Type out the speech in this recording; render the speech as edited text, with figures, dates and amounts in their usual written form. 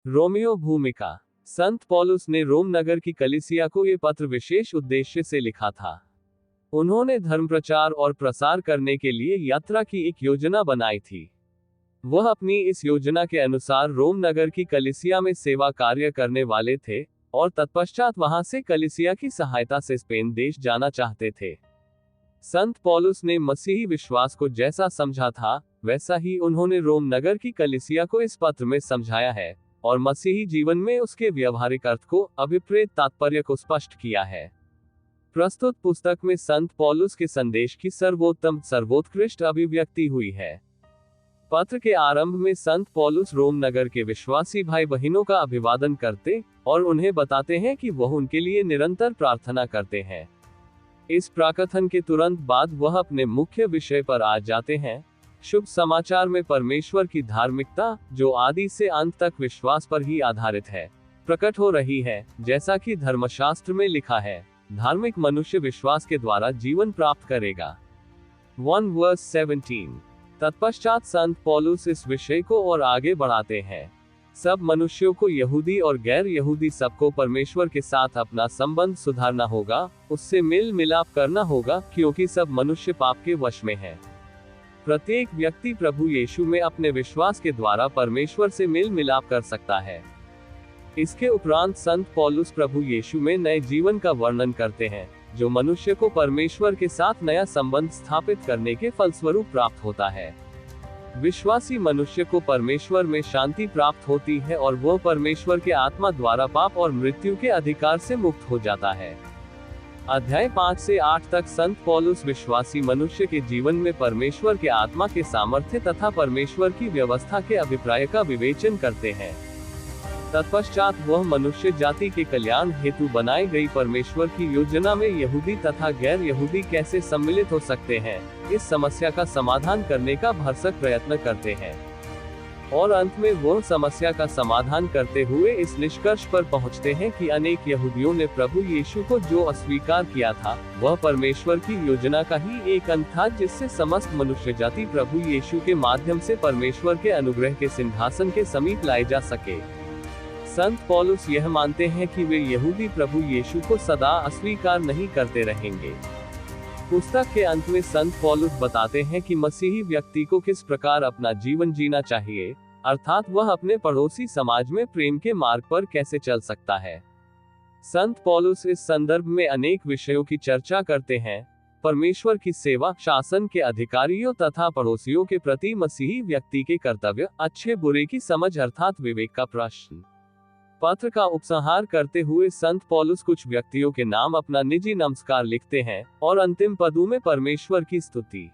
Romeo भूमिका। संत पौलुस ने रोम नगर की कलीसिया को ये पत्र विशेष उद्देश्य से लिखा था। उन्होंने धर्म प्रचार और प्रसार करने के लिए यात्रा की एक योजना बनाई थी। वह अपनी इस योजना के अनुसार रोम नगर की कलीसिया में सेवा कार्य करने वाले थे और तत्पश्चात वहां से कलीसिया की सहायता से स्पेन देश जाना चाहते थे। संत पौलुस ने मसीही विश्वास को जैसा समझा था, वैसा ही उन्होंने रोम नगर की कलीसिया को इस पत्र में समझाया है और मसीही जीवन में उसके व्यावहारिक अर्थ को, अभिप्रेत तात्पर्य को स्पष्ट किया है। प्रस्तुत पुस्तक में संत पौलुस के संदेश की सर्वोत्कृष्ट अभिव्यक्ति हुई है। पत्र के आरंभ में संत पौलुस रोम नगर के विश्वासी भाई बहनों का अभिवादन करते और उन्हें बताते हैं कि वह उनके लिए निरंतर प्रार्थना करते हैं। इस प्राकथन के तुरंत बाद वह अपने मुख्य विषय पर आ जाते हैं। शुभ समाचार में परमेश्वर की धार्मिकता, जो आदि से अंत तक विश्वास पर ही आधारित है, प्रकट हो रही है। जैसा कि धर्मशास्त्र में लिखा है, धार्मिक मनुष्य विश्वास के द्वारा जीवन प्राप्त करेगा। 1:17। तत्पश्चात संत पौलुस इस विषय को और आगे बढ़ाते हैं। सब मनुष्यों को, यहूदी और गैर यहूदी, सबको परमेश्वर के साथ अपना संबंध सुधारना होगा, उससे मेल मिलाप करना होगा, क्योंकि सब मनुष्य पाप के वश में हैं। प्रत्येक व्यक्ति प्रभु यीशु में अपने विश्वास के द्वारा परमेश्वर से मेल मिलाप कर सकता है। इसके उपरांत संत पौलुस प्रभु यीशु में नए जीवन का वर्णन करते हैं, जो मनुष्य को परमेश्वर के साथ नया संबंध स्थापित करने के फलस्वरूप प्राप्त होता है। विश्वासी मनुष्य को परमेश्वर में शांति प्राप्त होती है और वह परमेश्वर के आत्मा द्वारा पाप और मृत्यु के अधिकार से मुक्त हो जाता है। अध्याय 5 से 8 तक संत पौलुस विश्वासी मनुष्य के जीवन में परमेश्वर के आत्मा के सामर्थ्य तथा परमेश्वर की व्यवस्था के अभिप्राय का विवेचन करते हैं। तत्पश्चात वह मनुष्य जाति के कल्याण हेतु बनाई गई परमेश्वर की योजना में यहूदी तथा गैर यहूदी कैसे सम्मिलित हो सकते हैं, इस समस्या का समाधान करने का भरसक प्रयत्न करते हैं। और अंत में वह समस्या का समाधान करते हुए इस निष्कर्ष पर पहुंचते हैं कि अनेक यहूदियों ने प्रभु यीशु को जो अस्वीकार किया था, वह परमेश्वर की योजना का ही एक अंत था, जिससे समस्त मनुष्य जाति प्रभु यीशु के माध्यम से परमेश्वर के अनुग्रह के सिंहासन के समीप लाए जा सके। संत पौलुस यह मानते हैं कि वे यहूदी प्रभु यीशु को सदा अस्वीकार नहीं करते रहेंगे। पुस्तक के अंत में संत पौलुस बताते हैं कि मसीही व्यक्ति को किस प्रकार अपना जीवन जीना चाहिए, अर्थात वह अपने पड़ोसी समाज में प्रेम के मार्ग पर कैसे चल सकता है। संत पौलुस इस संदर्भ में अनेक विषयों की चर्चा करते हैं: परमेश्वर की सेवा, शासन के अधिकारियों तथा पड़ोसियों के प्रति मसीही व्यक्ति के कर्तव्य, अच्छे बुरे की समझ अर्थात विवेक का प्रश्न। पत्र का उपसंहार करते हुए संत पौलुस कुछ व्यक्तियों के नाम अपना निजी नमस्कार लिखते हैं और अंतिम पदों में परमेश्वर की स्तुति।